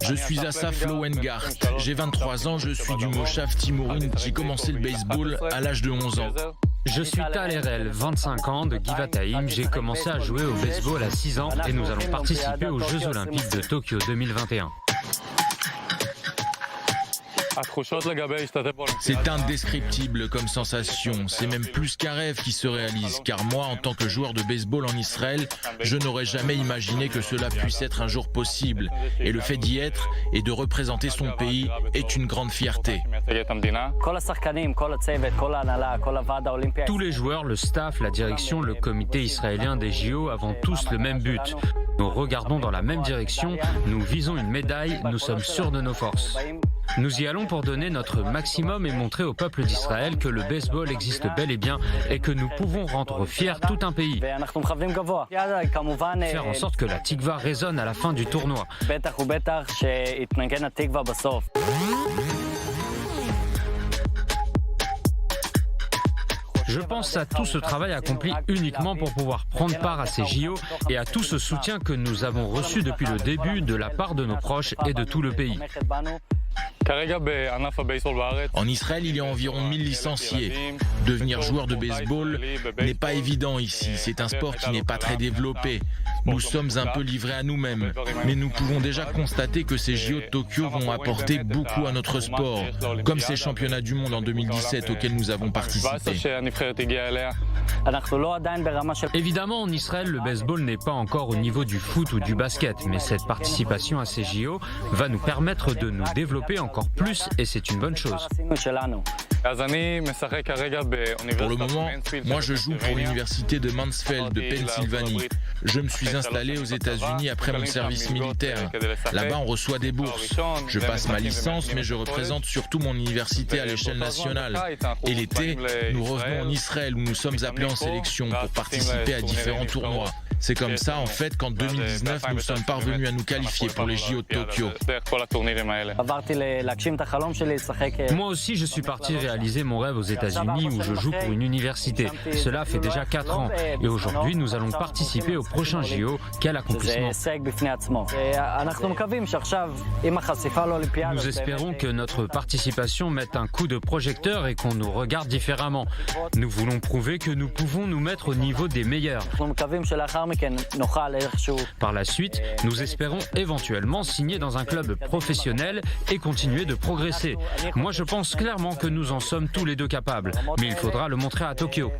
Je suis Asaf Lowengarth, j'ai 23 ans, je suis du Moshav Timourine. J'ai commencé le baseball à l'âge de 11 ans. Je suis Tal Erel, 25 ans, de Givataim. J'ai commencé à jouer au baseball à 6 ans et nous allons participer aux Jeux Olympiques de Tokyo 2021. C'est indescriptible comme sensation, c'est même plus qu'un rêve qui se réalise, car moi, en tant que joueur de baseball en Israël, je n'aurais jamais imaginé que cela puisse être un jour possible. Et le fait d'y être et de représenter son pays est une grande fierté. Tous les joueurs, le staff, la direction, le comité israélien des JO avons tous le même but. Nous regardons dans la même direction, nous visons une médaille, nous sommes sûrs de nos forces. Nous y allons pour donner notre maximum et montrer au peuple d'Israël que le baseball existe bel et bien et que nous pouvons rendre fiers tout un pays. Faire en sorte que la tikva résonne à la fin du tournoi. Je pense à tout ce travail accompli uniquement pour pouvoir prendre part à ces JO et à tout ce soutien que nous avons reçu depuis le début de la part de nos proches et de tout le pays. En Israël, il y a environ 1000 licenciés. Devenir joueur de baseball n'est pas évident ici. C'est un sport qui n'est pas très développé. Nous sommes un peu livrés à nous-mêmes. Mais nous pouvons déjà constater que ces JO de Tokyo vont apporter beaucoup à notre sport, comme ces championnats du monde en 2017 auxquels nous avons participé. Évidemment, en Israël, le baseball n'est pas encore au niveau du foot ou du basket, mais cette participation à ces JO va nous permettre de nous développer encore plus et c'est une bonne chose. Pour le moment, moi je joue pour l'université de Mansfield de Pennsylvanie. Je me suis installé aux États-Unis après mon service militaire. Là-bas, on reçoit des bourses. Je passe ma licence, mais je représente surtout mon université à l'échelle nationale. Et l'été, nous revenons en Israël où nous sommes appelés en sélection pour participer à différents tournois. C'est comme ça, en fait, qu'en 2019, nous sommes parvenus à nous qualifier pour les JO de Tokyo. Moi aussi, je suis parti réaliser mon rêve aux États-Unis où je joue pour une université. Cela fait déjà 4 ans. Et aujourd'hui, nous allons participer au prochain JO. Quel accomplissement! Nous espérons que notre participation mette un coup de projecteur et qu'on nous regarde différemment. Nous voulons prouver que nous pouvons nous mettre au niveau des meilleurs. Par la suite, nous espérons éventuellement signer dans un club professionnel et continuer de progresser. Moi, je pense clairement que nous en sommes tous les deux capables, mais il faudra le montrer à Tokyo.